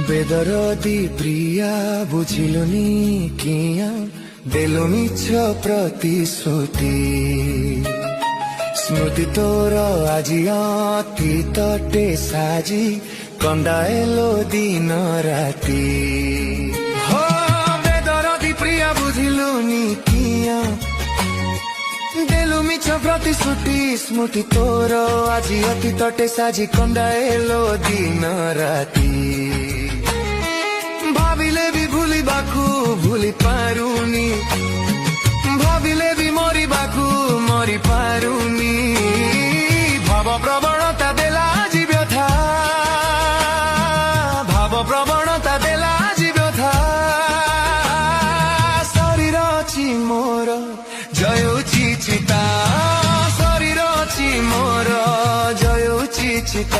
বেদরদি প্রিয়া বুঝিলুনি কিয়া দেলু মিছ প্রতিশ্রুতি স্মৃতি তোর আজি অতীতটে সাজি কন্দাইলো দিন রাতি হো বেদরদি প্রিয়া বুঝিলুনি কিয়া দেলু মিছ প্রতিশ্রুতি স্মৃতি তোর আজি অতীতটে সাজি কন্দাইলো দিন রাতি ভাবিলে বি ভুলিবাকু ভুলি পাରୁନି ভাবিলে বি মরিবাকু মরি পাରୁନି ভাব প্রবণতা দেলা আজি ব্যথা ভাব প্রবণতা দেলা আজি ব্যথা শরীর অছি মোর জয়ুছি চিতা শরীর অছি মোর জয়ুছি চিতা